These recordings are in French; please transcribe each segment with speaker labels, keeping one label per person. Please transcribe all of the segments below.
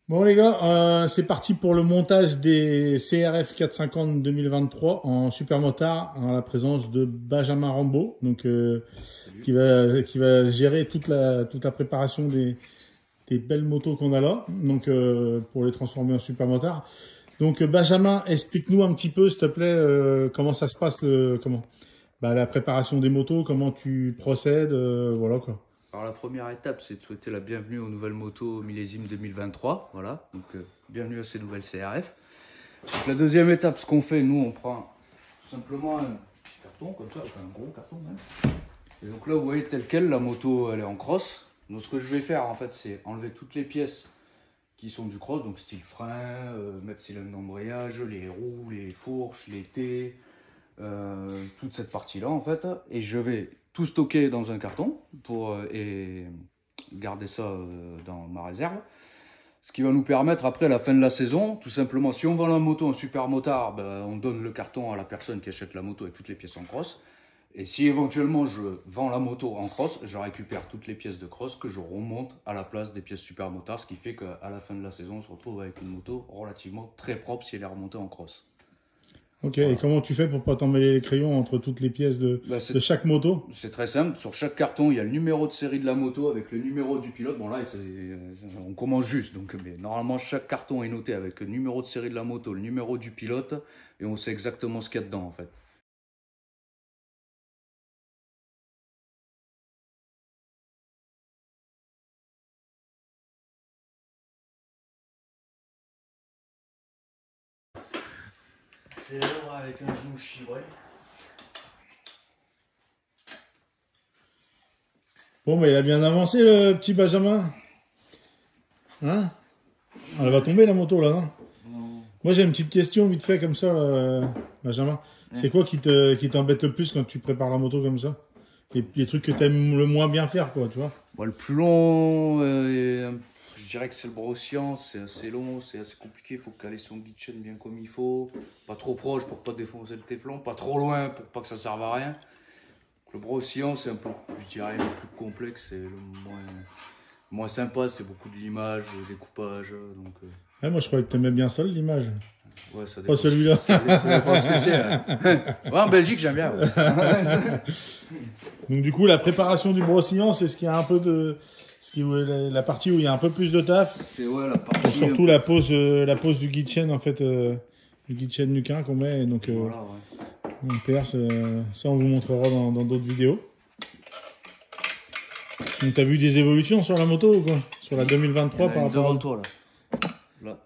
Speaker 1: Bon les gars, c'est parti pour le montage des CRF 450 2023 en supermotard en la présence de Benjamin Rambaud, donc qui va gérer toute la préparation des belles motos qu'on a là, donc pour les transformer en supermotard. Donc Benjamin, explique-nous un petit peu s'il te plaît comment ça se passe la préparation des motos, comment tu procèdes, voilà quoi.
Speaker 2: Alors la première étape, c'est de souhaiter la bienvenue aux nouvelles motos millésime 2023. Voilà, donc bienvenue à ces nouvelles CRF. Donc, la deuxième étape, ce qu'on fait, nous, on prend tout simplement un petit carton comme ça, enfin un gros carton même. Et donc là, vous voyez tel quel, la moto, elle est en cross. Donc ce que je vais faire, en fait, c'est enlever toutes les pièces qui sont du cross, donc style frein, mettre cylindre d'embrayage, les roues, les fourches, les T, toute cette partie-là, en fait. Et je vais tout stocker dans un carton et garder ça dans ma réserve. Ce qui va nous permettre après à la fin de la saison, tout simplement, si on vend la moto en super motard, on donne le carton à la personne qui achète la moto avec toutes les pièces en cross. Et si éventuellement je vends la moto en cross, je récupère toutes les pièces de cross que je remonte à la place des pièces super motards, ce qui fait qu'à la fin de la saison, on se retrouve avec une moto relativement très propre si elle est remontée en cross.
Speaker 1: Ok, voilà. Et comment tu fais pour pas t'emmêler les crayons entre toutes les pièces de chaque moto?
Speaker 2: C'est très simple, sur chaque carton, il y a le numéro de série de la moto avec le numéro du pilote. Bon là, on commence juste, donc mais normalement chaque carton est noté avec le numéro de série de la moto, le numéro du pilote, et on sait exactement ce qu'il y a dedans en fait. C'est l'heure avec un genou chibré.
Speaker 1: Bon, mais il a bien avancé le petit Benjamin. Hein? Elle va tomber la moto là, non? Non. Moi j'ai une petite question vite fait comme ça, Benjamin. Ouais. C'est quoi qui t'embête le plus quand tu prépares la moto comme ça? Les trucs que tu aimes le moins bien faire, quoi, tu vois?
Speaker 2: Bon, le plus long, je dirais que c'est le brossiant, c'est assez long, c'est assez compliqué, il faut caler son guide chain bien comme il faut. Pas trop proche pour pas défoncer le téflon, pas trop loin pour pas que ça serve à rien. Le brossiant, c'est un peu, je dirais, le plus complexe et le moins sympa, c'est beaucoup de l'image, le découpage. Donc,
Speaker 1: ouais, moi je croyais que t'aimais bien ça, l'image.
Speaker 2: Ouais, ça dépend.
Speaker 1: Pas celui-là.
Speaker 2: Ça dépend ce que c'est. Ouais, en Belgique, j'aime bien. Ouais.
Speaker 1: Donc du coup, la préparation du brossiant, c'est ce qui a un peu de... la partie où il y a un peu plus de taf.
Speaker 2: C'est ouais, la partie...
Speaker 1: Et surtout la pose du guide chain, en fait, du guide chain Nuquin qu'on met. Et donc, voilà, ouais. On perce, ça on vous montrera dans d'autres vidéos. Donc t'as vu des évolutions sur la moto ou quoi? Sur la 2023 par rapport
Speaker 2: devant toi là.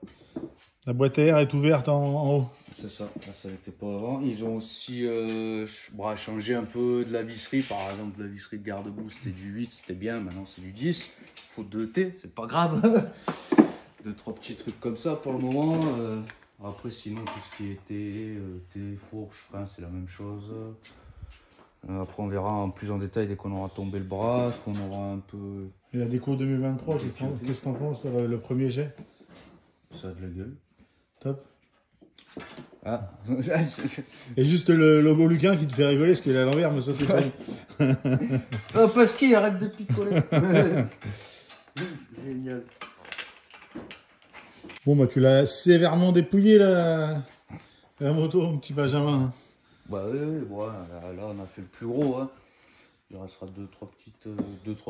Speaker 1: La boîte à air est ouverte en haut.
Speaker 2: C'est ça, là, ça n'était pas avant. Ils ont aussi changé un peu de la visserie. Par exemple, la visserie de garde-boue c'était du 8, c'était bien, maintenant c'est du 10. Faute de T, c'est pas grave. 2-3 petits trucs comme ça pour le moment. Après sinon tout ce qui était T, fourche, frein, c'est la même chose. Après on verra plus en détail dès qu'on aura tombé le bras, qu'on aura un peu...
Speaker 1: Et la déco 2023, qu'est-ce que t'en penses, le premier jet?
Speaker 2: Ça a de la gueule.
Speaker 1: Top.
Speaker 2: Ah.
Speaker 1: Et juste le logo Luquin qui te fait rigoler parce qu'il est à l'envers, mais ça c'est pas...
Speaker 2: Oh, parce qu'il arrête de picoler. Génial.
Speaker 1: Bon bah tu l'as sévèrement dépouillé la moto, mon petit Benjamin.
Speaker 2: Bah oui, bon, là on a fait le plus gros. Hein. Il restera deux, trois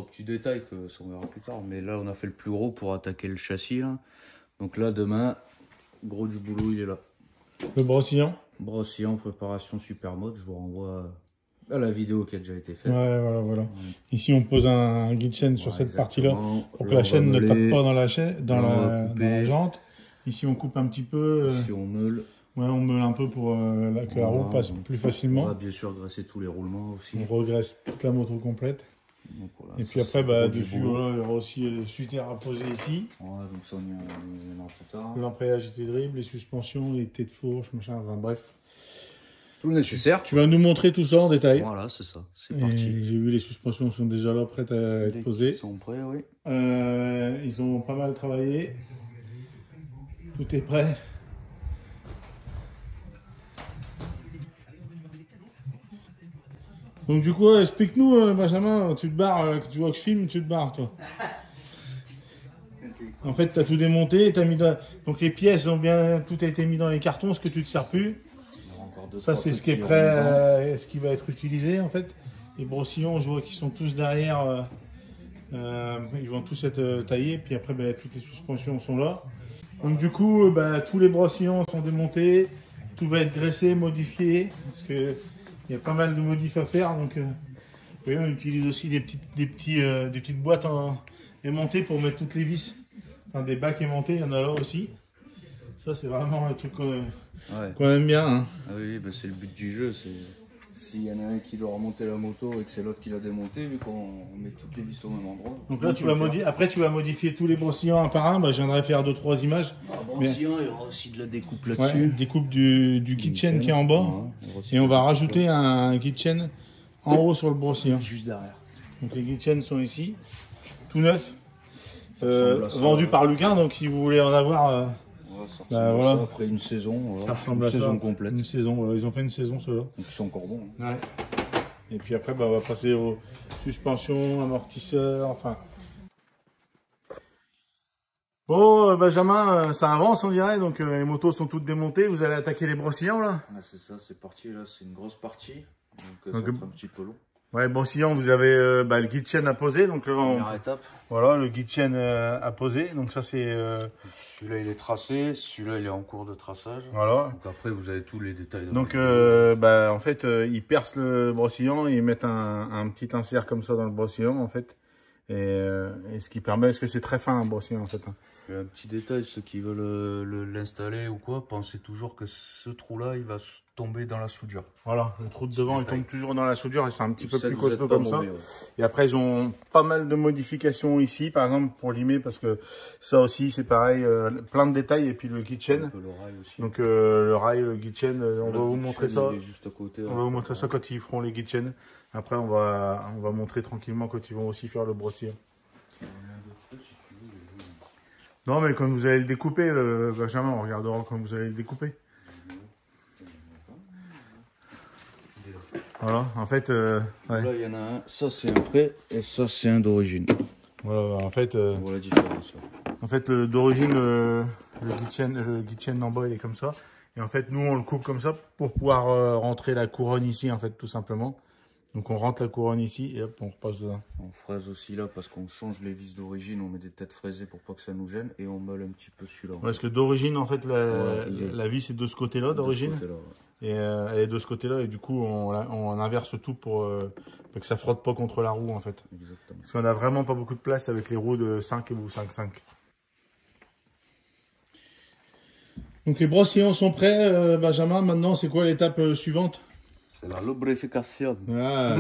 Speaker 2: petits détails que ça on verra plus tard. Mais là on a fait le plus gros pour attaquer le châssis. Là. Donc là demain, gros du boulot il est là.
Speaker 1: Le brossillon.
Speaker 2: Brossillon, préparation super mode. Je vous renvoie à la vidéo qui a déjà été faite.
Speaker 1: Ouais, voilà. Ici on pose un guide chain sur cette partie-là pour que la chaîne ne tape pas dans la jante. Ici on coupe un petit peu.
Speaker 2: Ici on meule.
Speaker 1: Ouais, on meule un peu pour que la roue passe plus facilement.
Speaker 2: On va bien sûr graisser tous les roulements aussi.
Speaker 1: On regraisse toute la moto complète.
Speaker 2: Donc, voilà,
Speaker 1: et puis après, dessus, voilà, il y aura aussi le suitaire à poser ici.
Speaker 2: Ouais, donc ça on y en plus tard.
Speaker 1: L'embrayage et dribbles, les suspensions, les têtes de fourche, machin, enfin bref.
Speaker 2: Tout le nécessaire.
Speaker 1: Tu vas nous montrer tout ça en détail.
Speaker 2: Voilà, c'est ça, c'est parti.
Speaker 1: J'ai vu les suspensions sont déjà là, prêtes à être posées.
Speaker 2: Ils sont prêts, oui.
Speaker 1: Ils ont pas mal travaillé. Tout est prêt. Donc du coup, explique-nous, Benjamin, tu te barres, tu vois que je filme, tu te barres, toi. En fait, tu as tout démonté, t'as mis donc les pièces ont bien, tout a été mis dans les cartons, ce que tu ne te sers plus. Ça, c'est ce qui est prêt, ce qui va être utilisé en fait. Les brossillons, je vois qu'ils sont tous derrière, ils vont tous être taillés, puis après, bah, toutes les suspensions sont là. Donc du coup, bah, tous les brossillons sont démontés, tout va être graissé, modifié, parce que il y a pas mal de modifs à faire. Donc, vous voyez, on utilise aussi des petites boîtes aimantées pour mettre toutes les vis. Enfin, des bacs aimantés, il y en a là aussi. Ça, c'est vraiment un truc qu'on aime bien. Hein.
Speaker 2: Ah oui, bah c'est le but du jeu. S'il y en a un qui doit remonter la moto et que c'est l'autre qui l'a démonté, vu qu'on met toutes les vis au même endroit.
Speaker 1: Donc là, après, tu vas modifier tous les brossillons un par un. Bah, je viendrai faire 2-3 images.
Speaker 2: Brossillon, il y aura aussi de la découpe là-dessus.
Speaker 1: Ouais, découpe du kitchen qui est en bas. Et on va rajouter un kitchen en haut sur le brossillon.
Speaker 2: Juste derrière.
Speaker 1: Donc les kitchens sont ici, tout neufs. Vendu par Luquin, donc si vous voulez en avoir,
Speaker 2: voilà. Ça, après une saison, voilà.
Speaker 1: Ça ressemble à
Speaker 2: saison
Speaker 1: ça.
Speaker 2: Complète.
Speaker 1: Une saison, voilà. Ils ont fait une saison ceux-là.
Speaker 2: Donc ils sont encore bons.
Speaker 1: Hein. Ouais. Et puis après, bah, on va passer aux suspensions, amortisseurs, enfin. Bon, Benjamin, ça avance on dirait, donc les motos sont toutes démontées, vous allez attaquer les brossillons là.
Speaker 2: Ah, c'est ça, c'est parti là, c'est une grosse partie, donc ça va être un petit peu long.
Speaker 1: Ouais, brossillon, vous avez le guide chaîne à poser, donc
Speaker 2: première étape.
Speaker 1: Voilà, le guide chaîne à poser, donc ça c'est.
Speaker 2: Celui-là il est tracé, celui-là il est en cours de traçage.
Speaker 1: Voilà.
Speaker 2: Donc après vous avez tous les détails.
Speaker 1: Donc en fait, ils percent le brossillon, ils mettent un petit insert comme ça dans le brossillon en fait, et ce qui permet, parce que c'est très fin un brossillon en fait. Hein.
Speaker 2: Un petit détail, ceux qui veulent l'installer ou quoi, pensez toujours que ce trou-là, il va tomber dans la soudure.
Speaker 1: Voilà, le trou de devant, il tombe toujours dans la soudure et c'est un petit peu plus costaud
Speaker 2: comme
Speaker 1: ça. Ouais. Et après, ils ont pas mal de modifications ici, par exemple, pour limer, parce que ça aussi, c'est pareil, plein de détails, et puis le kitchen.
Speaker 2: Le rail aussi.
Speaker 1: Donc le rail, le kitchen, on va vous montrer ça.
Speaker 2: Juste à côté,
Speaker 1: on va vous montrer ça quand ils feront les kitchen. Après, on va montrer tranquillement quand ils vont aussi faire le brossillon. Non, mais quand vous allez le découper, Benjamin, on regardera quand vous allez le découper. Voilà, en fait... ouais.
Speaker 2: Là, il y en a un, ça c'est un prêt, et ça c'est un d'origine.
Speaker 1: Voilà, en fait...
Speaker 2: on voit la différence.
Speaker 1: En fait, d'origine, le guide chaîne d'en bas, il est comme ça. Et en fait, nous, on le coupe comme ça pour pouvoir rentrer la couronne ici, en fait, tout simplement. Donc on rentre la couronne ici et hop, on repasse dedans.
Speaker 2: On fraise aussi là parce qu'on change les vis d'origine, on met des têtes fraisées pour pas que ça nous gêne et on meule un petit peu celui-là.
Speaker 1: Ouais, parce que d'origine, en fait, la vis est de ce côté-là d'origine. Ouais. Et elle est de ce côté-là et du coup, on inverse tout pour que ça frotte pas contre la roue en fait.
Speaker 2: Exactement.
Speaker 1: Parce qu'on a vraiment pas beaucoup de place avec les roues de 5 ou 5,5. Donc les brossillons sont prêts, Benjamin. Maintenant, c'est quoi l'étape suivante?
Speaker 2: C'est la lubrification.
Speaker 1: Ah,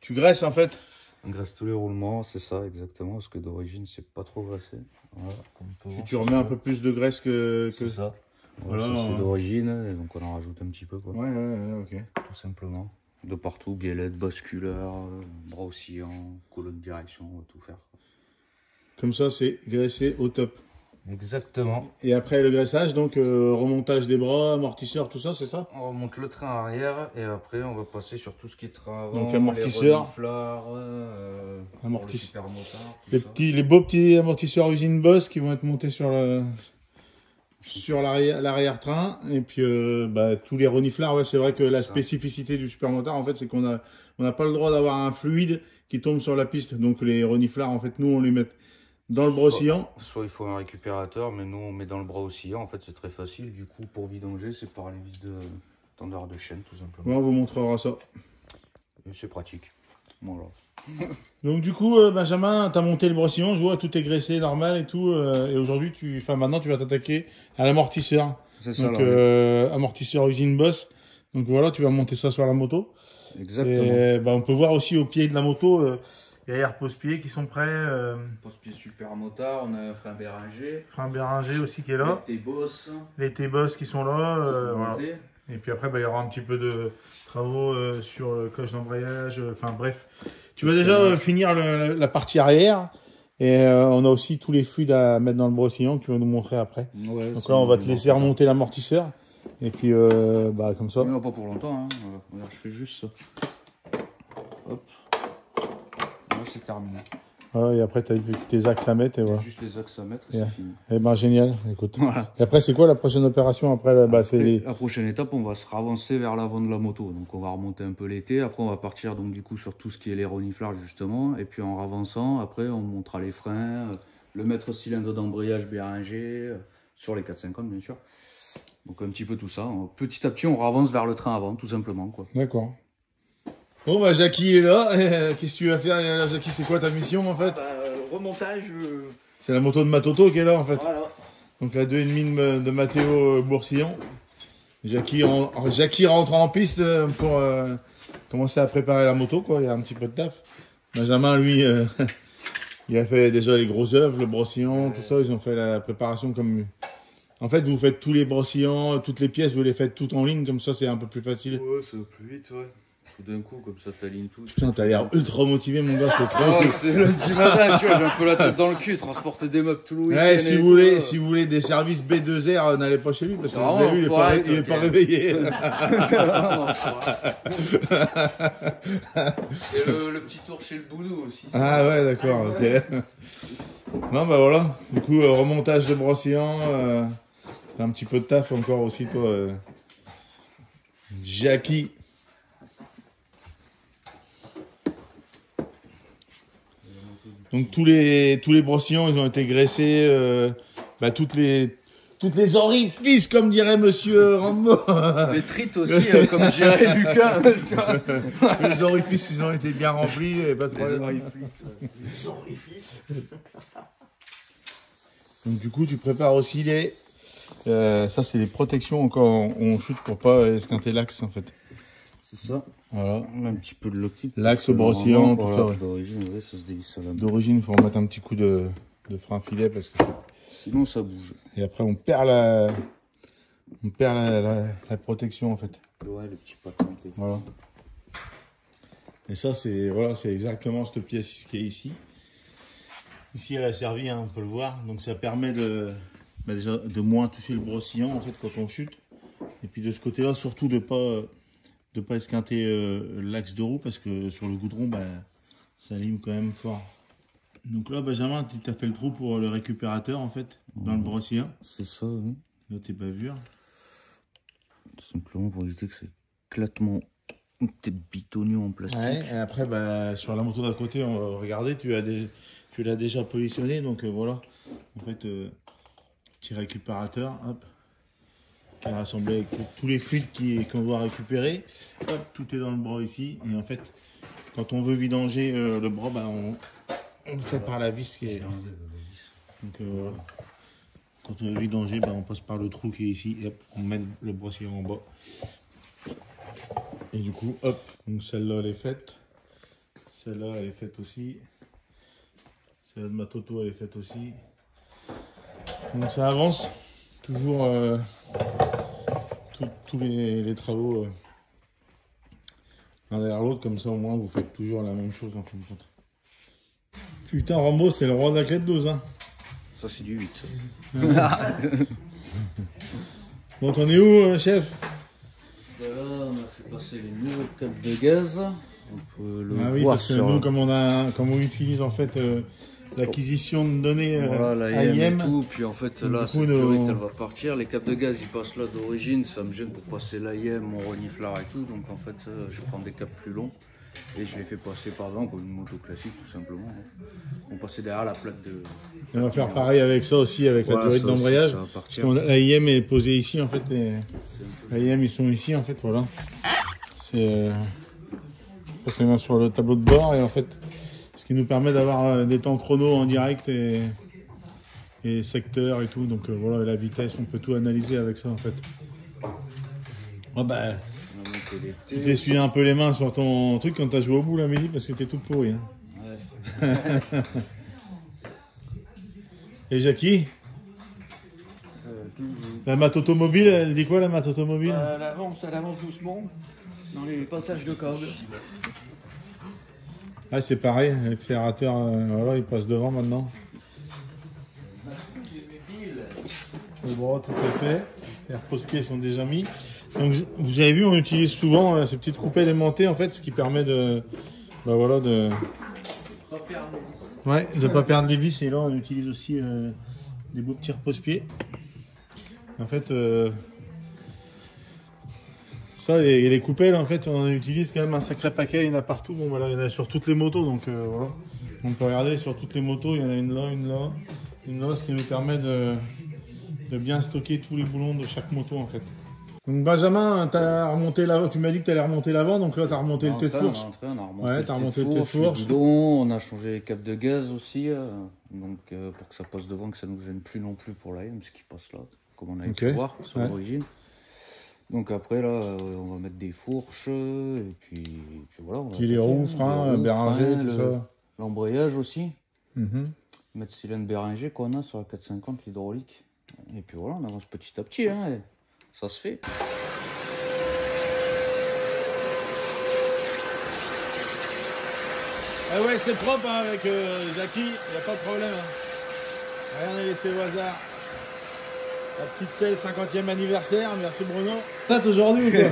Speaker 1: tu graisses en fait.
Speaker 2: On graisse tous les roulements, c'est ça exactement, parce que d'origine c'est pas trop graissé. Voilà,
Speaker 1: tu remets un peu plus de graisse que...
Speaker 2: C'est ça. Voilà, ça c'est d'origine, et donc on en rajoute un petit peu quoi.
Speaker 1: Ouais, ok.
Speaker 2: Tout simplement. De partout, biellette, basculeur, bras oscillant, colonne de direction, on va tout faire.
Speaker 1: Comme ça c'est graissé au top.
Speaker 2: Exactement.
Speaker 1: Et après le graissage, donc remontage des bras, amortisseur, tout ça, c'est ça?
Speaker 2: On remonte le train arrière et après on va passer sur tout ce qui est train avant,
Speaker 1: donc amortisseur, les beaux petits amortisseurs usine Boss qui vont être montés sur l'arrière-train et puis tous les reniflards. Ouais, c'est vrai que la spécificité du supermotard en fait c'est qu'on n'a pas le droit d'avoir un fluide qui tombe sur la piste. Donc les reniflards en fait nous on les met dans le bras oscillant.
Speaker 2: Soit il faut un récupérateur, mais nous on met dans le bras oscillant. En fait, c'est très facile. Du coup, pour vidanger, c'est par les vis de tendeur de chaîne, tout simplement.
Speaker 1: Ouais, on vous montrera ça.
Speaker 2: C'est pratique. Voilà.
Speaker 1: Donc du coup, Benjamin, tu as monté le brossillon. Je vois, tout est graissé, normal et tout. Et aujourd'hui, maintenant, tu vas t'attaquer à l'amortisseur. C'est ça. Donc, amortisseur usine Boss. Donc voilà, tu vas monter ça sur la moto.
Speaker 2: Exactement.
Speaker 1: Et, on peut voir aussi au pied de la moto. Derrière pose-pieds qui sont prêts.
Speaker 2: Pose-pieds supermotard, on a un frein Béringer.
Speaker 1: Frein Béringer aussi qui est là.
Speaker 2: Les T-Boss.
Speaker 1: Les T-Boss qui sont là. Voilà. Et puis après, il y aura un petit peu de travaux sur le cloche d'embrayage. Enfin bref. Tu vas déjà finir la partie arrière. Et on a aussi tous les fluides à mettre dans le brossillon que tu vas nous montrer après. Ouais, donc là, on va te laisser remonter l'amortisseur. Et puis, comme ça.
Speaker 2: Non, pas pour longtemps. Hein. Regarde, je fais juste ça. Hop. C'est terminé.
Speaker 1: Voilà, et après, tu as tes axes à mettre et voilà.
Speaker 2: Juste les axes à mettre et c'est fini.
Speaker 1: Eh ben, génial, écoute.
Speaker 2: Voilà.
Speaker 1: Et après, c'est quoi la prochaine opération après, là, bah,
Speaker 2: La prochaine étape, on va se ravancer vers l'avant de la moto. Donc, on va remonter un peu l'été. Après, on va partir donc du coup sur tout ce qui est les reniflages justement. Et puis, en avançant, après, on montera les freins, le maître cylindre d'embrayage Bérenger, sur les 450 bien sûr. Donc, un petit peu tout ça. Petit à petit, on avance vers le train avant, tout simplement, quoi.
Speaker 1: D'accord. Bon, bah, Jackie est là. Qu'est-ce que tu vas faire là, Jackie, c'est quoi ta mission en fait?
Speaker 2: Remontage.
Speaker 1: C'est la moto de Matoto qui est là en fait.
Speaker 2: Voilà.
Speaker 1: Donc la 2,5 de Mathéo Boursillon. Jackie rentre en piste pour commencer à préparer la moto, quoi. Il y a un petit peu de taf. Benjamin, lui, il a fait déjà les gros œuvres, le brossillon, tout ça. Ils ont fait la préparation comme... En fait, vous faites tous les brossillons, toutes les pièces, vous les faites toutes en ligne, comme ça c'est un peu plus facile.
Speaker 2: Ouais, ça va plus vite, ouais. Tout d'un coup, comme ça, t'alignes tout.
Speaker 1: Putain, t'as l'air ultra motivé, mon gars, c'est trop
Speaker 2: Ah,
Speaker 1: cool.
Speaker 2: c'est lundi matin, tu vois, j'ai un peu la tête dans le cul, transporter des meubles tout le week-end.
Speaker 1: Ouais, si vous voulez des services B2R, n'allez pas chez lui, parce que vous avez vu, il est pas réveillé.
Speaker 2: Et le petit tour chez le boudou aussi.
Speaker 1: Ah ouais, d'accord, ok. Non, bah voilà. Du coup, remontage de brossillon, un petit peu de taf encore aussi, toi. Jackie. Donc tous les brossillons, ils ont été graissés, toutes les orifices, comme dirait Monsieur Rambo.
Speaker 2: Les trites aussi, comme dirait Lucas. Tu vois.
Speaker 1: Les orifices, ils ont été bien remplis, et pas de problème.
Speaker 2: Les orifices.
Speaker 1: Donc du coup, tu prépares aussi les... ça, c'est les protections encore, on chute pour pas esquinter l'axe, en fait.
Speaker 2: C'est ça.
Speaker 1: Voilà.
Speaker 2: Un petit peu de loctite.
Speaker 1: L'axe au brossillon, tout ça. Ouais.
Speaker 2: D'origine, ouais, ça se dévisse à la main.
Speaker 1: D'origine, il faut remettre un petit coup de frein filet parce que
Speaker 2: sinon ça bouge.
Speaker 1: Et après, on perd la protection en fait.
Speaker 2: Ouais, le petit patin.
Speaker 1: Voilà. Et ça, c'est exactement cette pièce qui est ici. Ici, elle a servi, hein, on peut le voir. Donc, ça permet déjà de moins toucher le brossillon en fait quand on chute. Et puis de ce côté-là, surtout de pas esquinter l'axe de roue parce que sur le goudron, ça lime quand même fort. Donc là, Benjamin, tu as fait le trou pour le récupérateur en fait, dans le brossillon.
Speaker 2: C'est ça, oui.
Speaker 1: Là, tes bavures.
Speaker 2: Tout simplement pour éviter que c'est éclatement bitognon en plastique.
Speaker 1: Ouais, et après, sur la moto d'à côté, regardez, tu l'as déjà positionné, donc voilà. En fait, petit récupérateur, hop. Qui est rassemblé avec tous les fluides qu'on doit récupérer. Hop, tout est dans le bras ici. Et en fait, quand on veut vidanger le bras, on le fait par la vis. Donc, quand on veut vidanger, on passe par le trou qui est ici. Et hop, on met le brossillon en bas. Et du coup, hop, donc celle-là, elle est faite. Celle-là, elle est faite aussi. Celle-là de ma Toto, elle est faite aussi. Donc ça avance. Toujours tous les travaux l'un derrière l'autre, comme ça au moins vous faites toujours la même chose en fin de compte. Putain, Rambo, c'est le roi de la clé de 12, hein.
Speaker 2: Ça, c'est du 8.
Speaker 1: Donc on est où, chef?
Speaker 2: Voilà, on a fait passer les nouveaux câbles de gaz. On peut le voir
Speaker 1: parce que nous, comme on utilise en fait l'acquisition de données
Speaker 2: voilà,
Speaker 1: AIM
Speaker 2: et tout, puis en fait là cette durite elle va partir, les câbles de gaz ils passent là d'origine, ça me gêne pour passer l'AIM, mon reniflard et tout, donc en fait je prends des câbles plus longs et je les fais passer par exemple comme une moto classique tout simplement. On passait derrière la plaque de...
Speaker 1: On va faire pareil avec ça aussi, avec la durite d'embrayage. L'AIM est posée ici en fait, l'AIM ils sont ici en fait, voilà. C'est sur le tableau de bord et en fait ce qui nous permet d'avoir des temps chrono en direct et secteurs et tout. Donc voilà, la vitesse, on peut tout analyser avec ça en fait. Oh, tu t'es essuyé un peu les mains sur ton truc quand t'as joué au bout là, midi, parce que t'es tout pourri. Hein. Ouais. Et Jackie, la mat automobile, elle dit quoi la mat automobile?
Speaker 2: Elle avance doucement dans les passages de câbles.
Speaker 1: Ah, c'est pareil, l'accélérateur, voilà, il passe devant maintenant. Le bras, tout est fait. Les repose-pieds sont déjà mis. Donc, vous avez vu, on utilise souvent ces petites coupes ailementées, en fait, ce qui permet de... voilà, de... Ouais, de pas perdre les vis. Et là, on utilise aussi des beaux petits repose-pieds. En fait, ça, les coupelles, en fait, on utilise quand même un sacré paquet. Il y en a partout. Bon, voilà, il y en a sur toutes les motos. Donc, voilà. On peut regarder sur toutes les motos. Il y en a une là, une là, une là, ce qui nous permet de bien stocker tous les boulons de chaque moto, en fait. Donc Benjamin, tu m'as dit que tu allais remonter l'avant, donc là tu as remonté le tête-fourche.
Speaker 2: On a remonté
Speaker 1: le tête-fourche.
Speaker 2: On a changé les capes de gaz aussi, donc pour que ça passe devant, que ça nous gêne plus non plus pour l'AM, ce qui passe là, comme on a pu voir sur l'origine. Donc après là, on va mettre des fourches, et puis voilà.
Speaker 1: Puis les roues, freins, Béringer, tout ça.
Speaker 2: L'embrayage aussi. Mettre cylindre Béringer qu'on a sur la 450, l'hydraulique. Et puis voilà, on avance petit à petit, hein. Ça se fait.
Speaker 1: Ah ouais, c'est propre hein, avec Zaki, il n'y a pas de problème. Hein. Rien n'est laissé au hasard. La petite selle 50e anniversaire, merci Bruno. Date aujourd'hui ou quoi?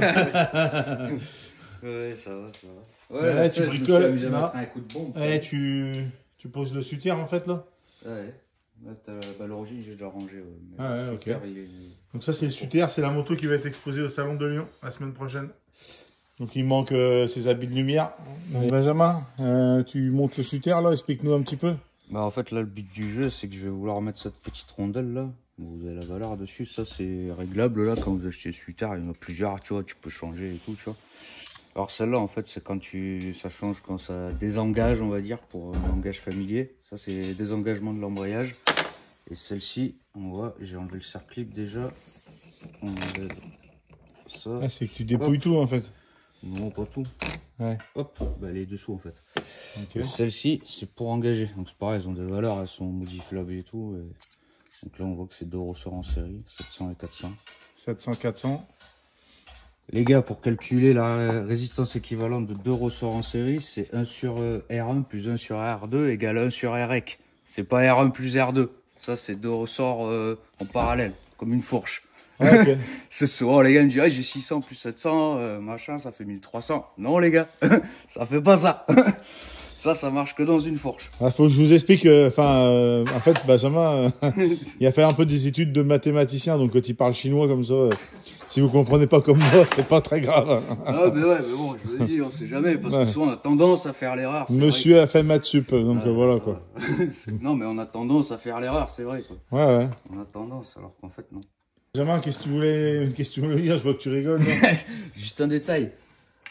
Speaker 2: Ouais, ça va, ça va.
Speaker 1: Ouais, tu bricoles.
Speaker 2: Un coup de bombe.
Speaker 1: Ouais, tu poses le soutien en fait là.
Speaker 2: Ouais. L'origine, j'ai déjà rangé. Ouais.
Speaker 1: Ah ouais, ok. Donc ça, c'est le Suter, c'est la moto qui va être exposée au Salon de Lyon la semaine prochaine. Donc il manque ses habits de lumière. Benjamin, tu montes le Suter là, explique-nous un petit peu.
Speaker 2: Bah en fait là, le but du jeu, c'est que je vais vouloir mettre cette petite rondelle là. Vous avez la valeur dessus, ça c'est réglable là. Quand vous achetez le Suter, il y en a plusieurs, tu vois, tu peux changer et tout, tu vois. Alors celle-là, en fait, c'est quand ça change, quand ça désengage, on va dire, pour un langage familier. Ça, c'est le désengagement de l'embrayage. Et celle-ci, on voit, j'ai enlevé le cercle-clip déjà. On enlève ça.
Speaker 1: Ah, c'est que tu dépouilles tout, en fait.
Speaker 2: Non, pas tout.
Speaker 1: Ouais.
Speaker 2: Hop, bah, elle est dessous, en fait.
Speaker 1: Okay.
Speaker 2: Celle-ci, c'est pour engager. Donc c'est pareil, elles ont des valeurs, elles sont modifiables et tout. Et... donc là, on voit que c'est deux ressorts en série, 700 et 400.
Speaker 1: 700, 400.
Speaker 2: Les gars, pour calculer la résistance équivalente de deux ressorts en série, c'est 1 sur R1 plus 1 sur R2 égale 1 sur REC. C'est pas R1 plus R2. Ça, c'est deux ressorts en parallèle, comme une fourche.
Speaker 1: Ouais, okay.
Speaker 2: C'est souvent, les gars me disent, ah, j'ai 600 plus 700, machin, ça fait 1300. Non, les gars, ça fait pas ça. Ça marche que dans une fourche.
Speaker 1: Ah, faut que je vous explique, en fait, Benjamin, il a fait un peu des études de mathématicien, donc quand il parle chinois comme ça, si vous comprenez pas comme moi, c'est pas très grave.
Speaker 2: Ah, mais ouais, mais bon, je vous ai dit, on sait jamais, parce que souvent on a tendance à faire l'erreur.
Speaker 1: Monsieur a fait maths sup, donc voilà, quoi.
Speaker 2: Non, mais on a tendance à faire l'erreur, c'est vrai, quoi.
Speaker 1: Ouais.
Speaker 2: On a tendance, alors qu'en fait, non.
Speaker 1: Benjamin, qu'est-ce que tu voulais dire? Je vois que tu rigoles, non?
Speaker 2: Juste un détail.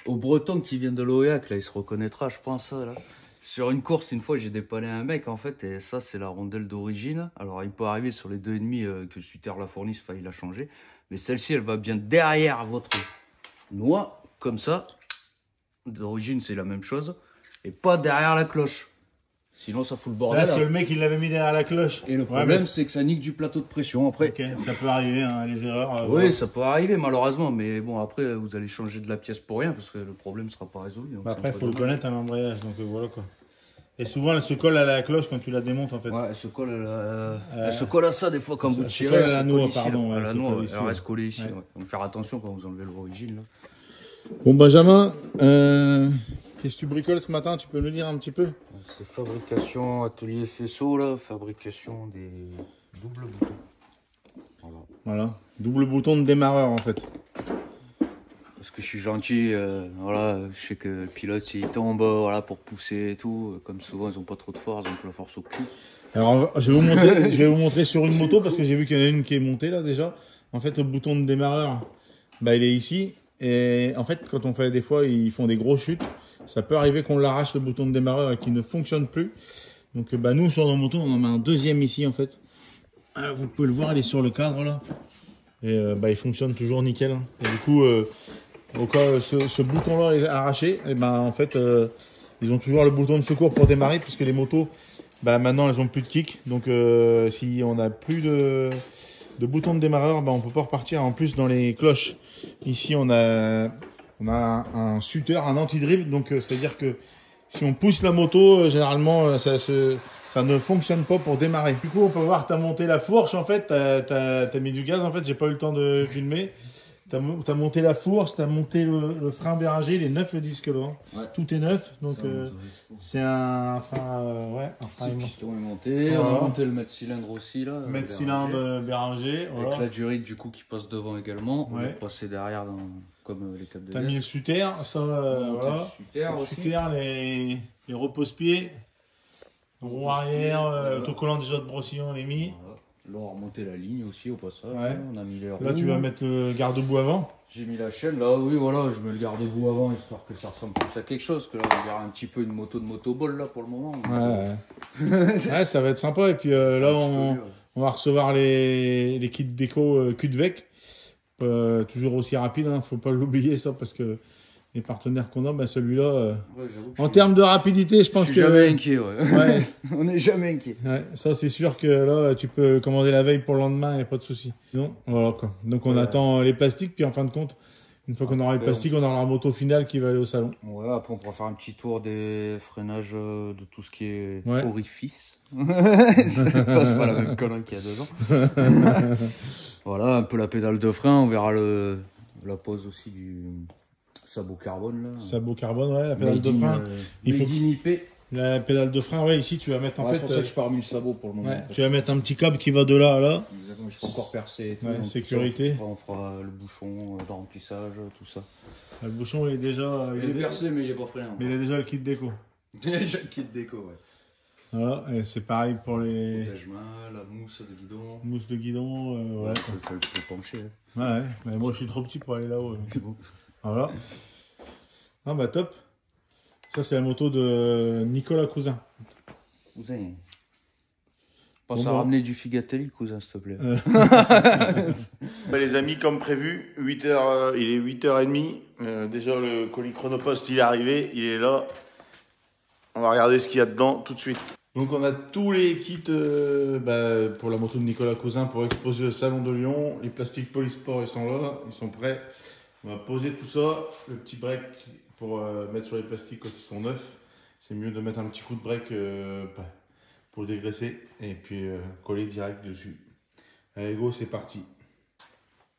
Speaker 2: Au breton qui vient de l'OEAC, là, il se reconnaîtra, je pense, là. Sur une course, une fois, j'ai dépanné un mec, en fait, et ça, c'est la rondelle d'origine. Alors, il peut arriver sur les 2,5 que le Suter la fournisse, il la changer. Mais celle-ci, elle va bien derrière votre noix, comme ça. D'origine, c'est la même chose. Et pas derrière la cloche. Sinon, ça fout le bordel.
Speaker 1: Parce que le mec, il l'avait mis derrière la cloche.
Speaker 2: Et le problème, c'est que ça nique du plateau de pression. Après,
Speaker 1: ok, ça peut arriver, hein, les erreurs.
Speaker 2: Oui, voilà. Ça peut arriver, malheureusement. Mais bon, après, vous allez changer de la pièce pour rien, parce que le problème ne sera pas résolu.
Speaker 1: Bah après, il faut le connaître, un embrayage. Donc voilà, quoi. Et souvent, elle se colle à la cloche quand tu la démontes, en fait.
Speaker 2: Ouais, elle se colle à ça, des fois, quand vous tirez.
Speaker 1: Elle se colle à la noix, pardon.
Speaker 2: À la noix, elle reste collée ici. Ouais. Donc, faire attention quand vous enlevez l'origine, là.
Speaker 1: Bon, Benjamin, qu'est-ce que tu bricoles ce matin? Tu peux nous dire un petit peu?
Speaker 2: C'est fabrication atelier faisceau, là. Fabrication des doubles boutons.
Speaker 1: Voilà. Double bouton de démarreur, en fait.
Speaker 2: Parce que je suis gentil, voilà, je sais que le pilote, il tombe, voilà, pour pousser et tout. Comme souvent, ils ont pas trop de force, donc la force au cul.
Speaker 1: Alors, je vais vous montrer sur une moto, parce que j'ai vu qu'il y en a une qui est montée, là, déjà. En fait, le bouton de démarreur, bah, il est ici. Et en fait, quand on fait des fois, ils font des grosses chutes. Ça peut arriver qu'on l'arrache, le bouton de démarreur, et qu'il ne fonctionne plus. Donc, bah, nous, sur nos motos, on en met un deuxième ici, en fait. Alors, vous pouvez le voir, il est sur le cadre, là. Et bah, il fonctionne toujours nickel. Hein. Et du coup, au cas ce bouton-là est arraché, et ben en fait, ils ont toujours le bouton de secours pour démarrer, puisque les motos, bah, maintenant, elles ont plus de kick. Donc, si on n'a plus de bouton de démarreur, bah, on peut pas repartir. En plus, dans les cloches, ici, on a un Suter, un anti-dribble. Donc, c'est-à-dire que si on pousse la moto, généralement, ça ne fonctionne pas pour démarrer. Du coup, on peut voir que tu as monté la fourche, en fait, tu as mis du gaz, en fait, j'ai pas eu le temps de filmer. T'as monté la fourche, t'as monté le frein Béranger, il est neuf le disque là. Ouais. Tout est neuf, donc c'est un frein, ouais, un frein.
Speaker 2: Le piston est monté, voilà. On a monté le mètre cylindre aussi là.
Speaker 1: Mètre cylindre Béranger.
Speaker 2: Voilà. Avec la durite du coup qui passe devant également. On est passé derrière comme les câbles de
Speaker 1: T'as mis le sutter, ça, voilà. Le sutter, les repose-pieds, rond arrière, autocollant déjà de brossillon, on les mis.
Speaker 2: Voilà. Là, on a remonté la ligne aussi au passage.
Speaker 1: Ouais.
Speaker 2: On a mis les roues.
Speaker 1: Là, tu vas mettre le garde-boue avant.
Speaker 2: J'ai mis la chaîne. Là, oui, voilà, je mets le garde-boue avant histoire que ça ressemble plus à quelque chose. Que là, on dirait un petit peu une moto de motoball là pour le moment.
Speaker 1: Ouais, ouais, ça va être sympa. Et puis là, on va recevoir les kits déco cul-de-vec. Toujours aussi rapide, hein. Faut pas l'oublier ça parce que les partenaires qu'on a, ben celui-là, en termes de rapidité, je pense que...
Speaker 2: Je suis jamais inquiet, ouais. On n'est jamais inquiet.
Speaker 1: Ouais, ça, c'est sûr que là, tu peux commander la veille pour le lendemain, il n'y a pas de souci. Non, voilà quoi. Donc, on attend les plastiques, puis en fin de compte, une fois qu'on aura les plastiques, on aura la moto finale qui va aller au salon.
Speaker 2: Ouais, après, on pourra faire un petit tour des freinages de tout ce qui est orifice. Ça passe pas la même connerie qu'il y a 2 ans. Voilà, un peu la pédale de frein, on verra la pose aussi du... sabot carbone là.
Speaker 1: Sabot carbone, ouais, la pédale de frein.
Speaker 2: Il faut IP.
Speaker 1: La pédale de frein, ouais, ici tu vas mettre en fait.
Speaker 2: C'est pour ça que je pars mis le sabot pour le moment.
Speaker 1: Ouais,
Speaker 2: en fait.
Speaker 1: Tu vas mettre un petit câble qui va de là à là.
Speaker 2: Exactement, je peux encore percer et tout.
Speaker 1: Ouais, sécurité.
Speaker 2: On fera le bouchon de remplissage, tout ça.
Speaker 1: Le bouchon il est déjà.
Speaker 2: Il est percé, mais il est pas freiné.
Speaker 1: Mais il a déjà le kit déco.
Speaker 2: Il a déjà le kit déco, ouais.
Speaker 1: Voilà, et c'est pareil pour les.
Speaker 2: Protège-main, la mousse de guidon.
Speaker 1: Mousse de guidon, ouais.
Speaker 2: Il faut le pencher.
Speaker 1: Ouais, mais moi je suis trop petit pour aller là-haut.
Speaker 2: C'est bon.
Speaker 1: Voilà. Ah bah top. Ça c'est la moto de Nicolas Cousin.
Speaker 2: Cousin. Pense à ramener du Figatelli, cousin, s'il te plaît.
Speaker 1: Bah, les amis, comme prévu, 8h, il est 8h30. Déjà le colis Chronopost il est arrivé, il est là. On va regarder ce qu'il y a dedans tout de suite. Donc on a tous les kits pour la moto de Nicolas Cousin pour exposer le salon de Lyon. Les plastiques Polysport ils sont là, ils sont prêts. On va poser tout ça, le petit break pour mettre sur les plastiques quand ils sont neufs. C'est mieux de mettre un petit coup de break pour le dégraisser et puis coller direct dessus. Allez go, c'est parti.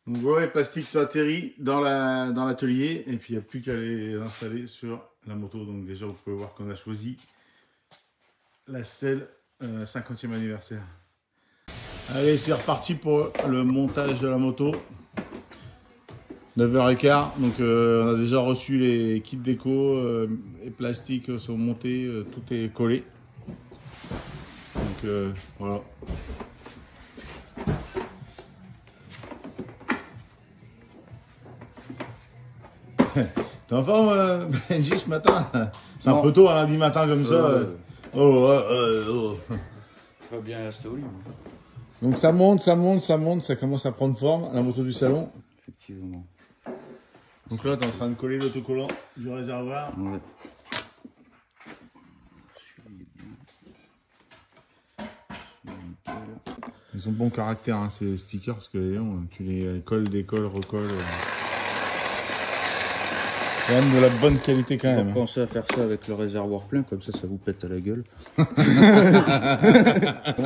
Speaker 1: Donc voilà, les plastiques sont atterris dans l'atelier et puis il n'y a plus qu'à les installer sur la moto. Donc déjà vous pouvez voir qu'on a choisi la selle 50e anniversaire. Allez, c'est reparti pour le montage de la moto. 9h15, donc on a déjà reçu les kits déco, les plastiques sont montés, tout est collé. Donc voilà. T'es en forme, Benji, ce matin? C'est un peu tôt, un lundi matin comme ça. Oh.
Speaker 2: Ça va bien rester au lit.
Speaker 1: Donc ça monte, ça commence à prendre forme, la moto du salon.
Speaker 2: Effectivement.
Speaker 1: Donc là, tu es en train de coller l'autocollant du réservoir.
Speaker 2: Ouais.
Speaker 1: Ils ont bon caractère, hein, ces stickers, parce que tu les colles, décolles, recolles. C'est quand même de la bonne qualité quand même.
Speaker 2: Pensez à faire ça avec le réservoir plein, comme ça vous pète à la gueule.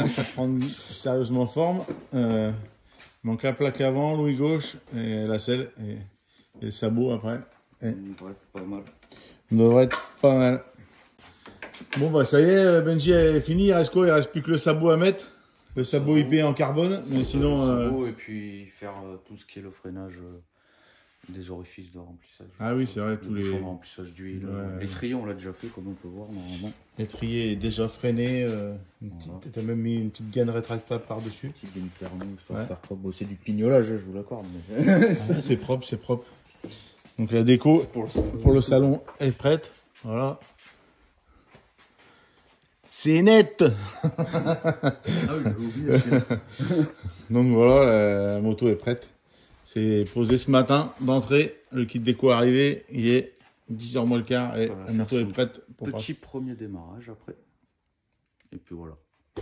Speaker 1: Ça prend sérieusement forme. Donc la plaque avant, l'ouïe gauche, et la selle, et le sabot après.
Speaker 2: Ça devrait être pas mal.
Speaker 1: Ça devrait être pas mal. Bon bah ça y est, Benji est fini, il reste quoi? Il reste plus que le sabot à mettre. Le sabot IP en carbone, mais sinon...
Speaker 2: Le sabot, et puis faire tout ce qui est le freinage des orifices de remplissage.
Speaker 1: Ah oui, c'est vrai, tous les...
Speaker 2: Le remplissage d'huile. Ouais. L'étrier, on l'a déjà fait, comme on peut voir, normalement.
Speaker 1: L'étrier est déjà freiné. Tu as même mis une petite gaine rétractable par-dessus.
Speaker 2: Une petite gaine thermo, histoire de faire propre. Bon, c'est du pignolage, je vous l'accorde. Mais...
Speaker 1: Ah, c'est propre, c'est propre. Donc la déco pour le salon est prête. Voilà. C'est net.
Speaker 2: Ah oui, j'avais oublié.
Speaker 1: Donc voilà, la moto est prête. C'est posé ce matin d'entrée. Le kit déco est arrivé. Il est 10h moins le quart et la moto est prête pour
Speaker 2: passer. Petit premier démarrage après. Et puis voilà.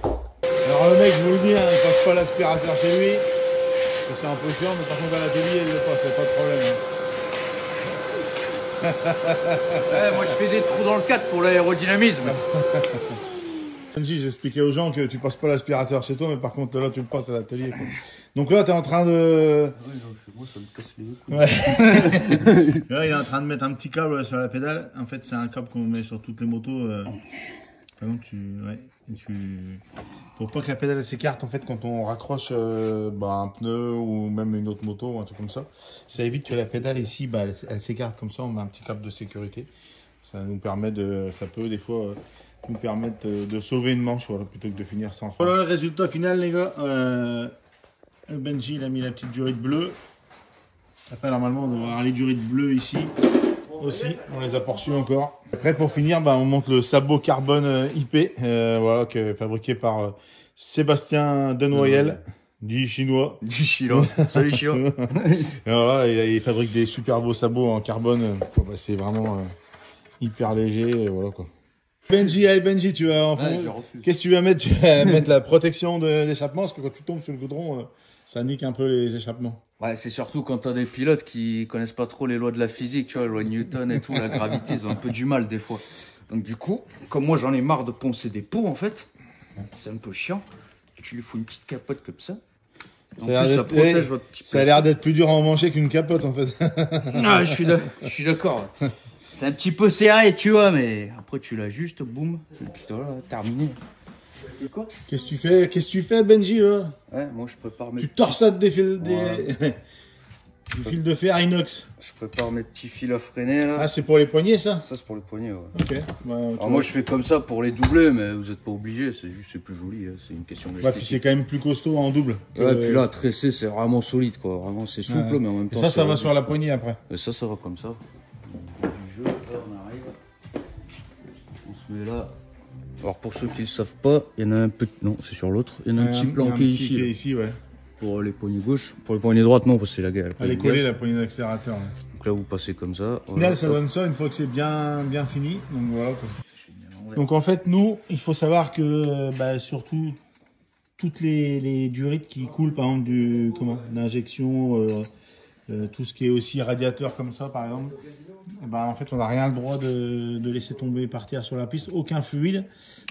Speaker 1: Alors le mec, je vous le dis, hein, il passe pas l'aspirateur chez lui. C'est un peu chiant, mais par contre à l'atelier, il le passe, il n'y a pas de problème. Hein.
Speaker 2: Ouais, moi je fais des trous dans le cadre pour l'aérodynamisme.
Speaker 1: Benji, j'expliquais aux gens que tu passes pas l'aspirateur chez toi, mais par contre là tu le passes à l'atelier. Donc là tu es en train de...
Speaker 2: Oui, non, chez moi ça me casse les couilles.
Speaker 1: Ouais. Là il est en train de mettre un petit câble sur la pédale. En fait c'est un câble qu'on met sur toutes les motos. Par exemple pour pas que la pédale s'écarte en fait quand on raccroche un pneu ou même une autre moto ou un truc comme ça. Ça évite que la pédale ici elle s'écarte comme ça, on met un petit câble de sécurité. Ça nous permet ça peut des fois nous permettre de sauver une manche voilà, plutôt que de finir sans frein. Voilà le résultat final les gars. Benji il a mis la petite durite bleue. Après normalement on devrait avoir les durites bleues ici aussi, on les a poursuivis encore. Après pour finir on monte le sabot carbone IP voilà, qui est fabriqué par Sébastien Denoyel, dit chinois.
Speaker 2: Du chinois. Salut chinois.
Speaker 1: Et voilà, il fabrique des super beaux sabots en carbone. C'est vraiment hyper léger, voilà quoi. Benji, allez Benji, tu vas qu'est-ce que tu vas mettre? Tu vas mettre la protection d'échappement, parce que quand tu tombes sur le goudron, ça nique un peu les échappements.
Speaker 2: Ouais, c'est surtout quand t'as des pilotes qui connaissent pas trop les lois de la physique, tu vois, les lois de Newton et tout, la gravité, ils ont un peu du mal des fois. Donc du coup, comme moi j'en ai marre de poncer des pots en fait, c'est un peu chiant. Tu lui fous une petite capote comme ça.
Speaker 1: Ça a l'air d'être plus dur à emmancher qu'une capote en fait.
Speaker 2: Ah, je suis d'accord. C'est un petit peu serré, tu vois, mais après tu l'ajustes, boum, et puis voilà, terminé.
Speaker 1: Qu'est-ce que tu fais Benji là?
Speaker 2: Ouais, moi je prépare mes...
Speaker 1: Tu torsades des fils de fer inox.
Speaker 2: Je prépare mes petits fils à freiner là.
Speaker 1: Ah, c'est pour les poignets ça?
Speaker 2: Ça c'est pour les poignets, ouais.
Speaker 1: Ok.
Speaker 2: Alors moi je fais comme ça pour les doubler, mais vous n'êtes pas obligé, c'est juste c'est plus joli, hein. C'est une question d'esthétique.
Speaker 1: Ouais, puis c'est quand même plus costaud en double.
Speaker 2: Ouais, puis là, tressé, c'est vraiment solide quoi, vraiment c'est souple, mais en même temps...
Speaker 1: Et ça va sur la poignée après.
Speaker 2: Et ça va comme ça. Du jeu, là on arrive. On se met là. Alors pour ceux qui ne le savent pas, il y en a un peu... Non, c'est sur l'autre. Il y en a un petit planqué ici.
Speaker 1: Qui est ici, ouais.
Speaker 2: Pour les poignées gauches. Pour les poignées droites, non, parce que c'est la gueule.
Speaker 1: Elle est collée, la poignée d'accélérateur. Ouais.
Speaker 2: Donc là, vous passez comme ça.
Speaker 1: Au final, ça donne ça une fois que c'est bien fini. Donc voilà. Donc en fait, nous, il faut savoir que surtout toutes les durites qui coulent, par exemple, d'injection, tout ce qui est aussi radiateur comme ça, par exemple, en fait, on n'a rien le droit de laisser tomber par terre sur la piste, aucun fluide.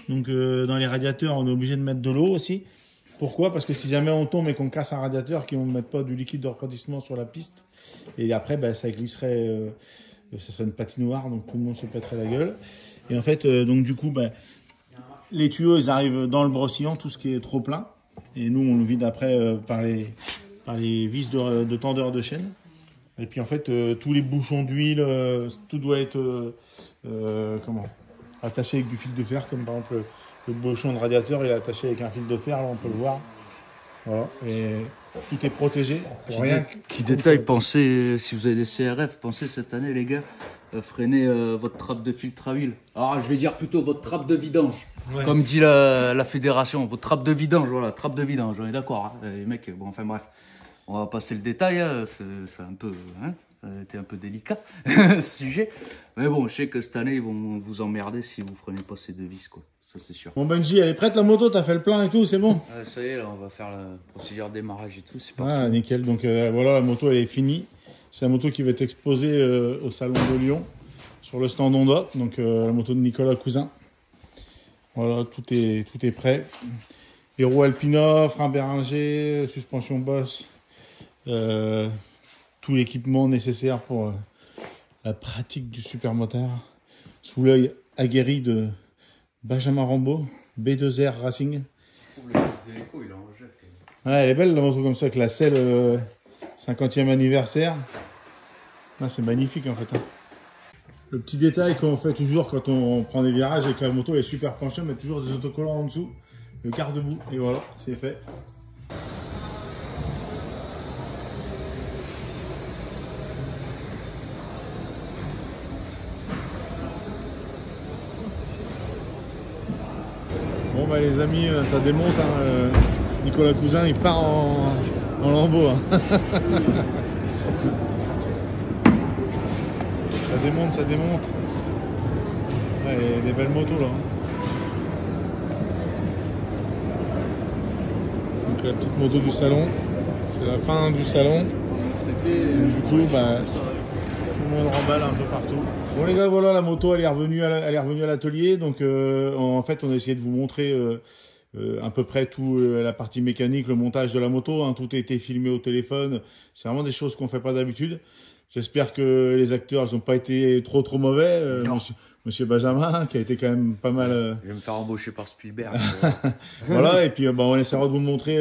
Speaker 1: Donc dans les radiateurs, on est obligé de mettre de l'eau aussi. Pourquoi? Parce que si jamais on tombe et qu'on casse un radiateur, qu'on ne mette pas du liquide de refroidissement sur la piste, et après ça glisserait, ce serait une patinoire, donc tout le monde se pèterait la gueule. Et en fait, donc du coup, les tuyaux, ils arrivent dans le brossillon, tout ce qui est trop plein, et nous on le vide après par les vis de tendeur de chaîne. Et puis en fait, tous les bouchons d'huile, tout doit être attaché avec du fil de fer, comme par exemple le bouchon de radiateur, il est attaché avec un fil de fer, là on peut le voir. Voilà, et tout est protégé.
Speaker 2: Petit détail, pensez, si vous avez des CRF, pensez cette année les gars, freinez votre trappe de filtre à huile. Alors je vais dire plutôt votre trappe de vidange. Ouais. Comme dit la fédération, votre trappe de vidange, voilà, trappe de vidange, on est d'accord, hein, les mecs, bon enfin bref. On va passer le détail, hein, c'est un peu, hein, ça a été un peu délicat ce sujet. Mais bon, je sais que cette année, ils vont vous emmerder si vous freinez pas ces deux vis, quoi. Ça, c'est sûr.
Speaker 1: Bon, Benji, elle est prête la moto, t'as fait le plein et tout, c'est bon?
Speaker 2: Ça y est, là, on va faire la procédure de démarrage et tout, c'est parti.
Speaker 1: Ah, nickel. Donc voilà, la moto, elle est finie. C'est la moto qui va être exposée au salon de Lyon, sur le stand Honda. Donc la moto de Nicolas Cousin. Voilà, tout est prêt. Les roues Alpina, frein Béringer, suspension Boss. Tout l'équipement nécessaire pour la pratique du supermotard sous l'œil aguerri de Benjamin Rambaud, B2R Racing. Ouais, elle est belle la moto comme ça, avec la selle 50e anniversaire. Ah, c'est magnifique en fait. Hein. Le petit détail qu'on fait toujours quand on prend des virages et que la moto est super penchée, on met toujours des autocollants en dessous, le garde-boue, et voilà, c'est fait. Bon bah les amis, ça démonte, hein, Nicolas Cousin il part en lambeau. Hein. ça démonte. Ouais, il y a des belles motos là. Hein. Donc la petite moto du salon, c'est la fin du salon. Et du coup, tout le monde remballe un peu partout. Bon les gars, voilà, la moto elle est revenue à l'atelier. Donc en fait on a essayé de vous montrer à peu près tout la partie mécanique, le montage de la moto, hein. Tout a été filmé au téléphone. C'est vraiment des choses qu'on fait pas d'habitude. J'espère que les acteurs n'ont pas été trop mauvais. Monsieur Benjamin, qui a été quand même pas mal.
Speaker 2: Je vais me faire embaucher par Spielberg.
Speaker 1: Voilà, et puis on essaiera de vous montrer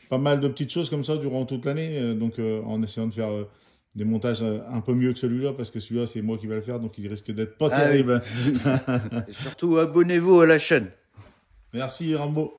Speaker 1: pas mal de petites choses comme ça durant toute l'année. Donc en essayant de faire des montages un peu mieux que celui-là, parce que celui-là c'est moi qui vais le faire, donc il risque d'être pas terrible.
Speaker 2: Et surtout, abonnez-vous à la chaîne.
Speaker 1: Merci Rambo.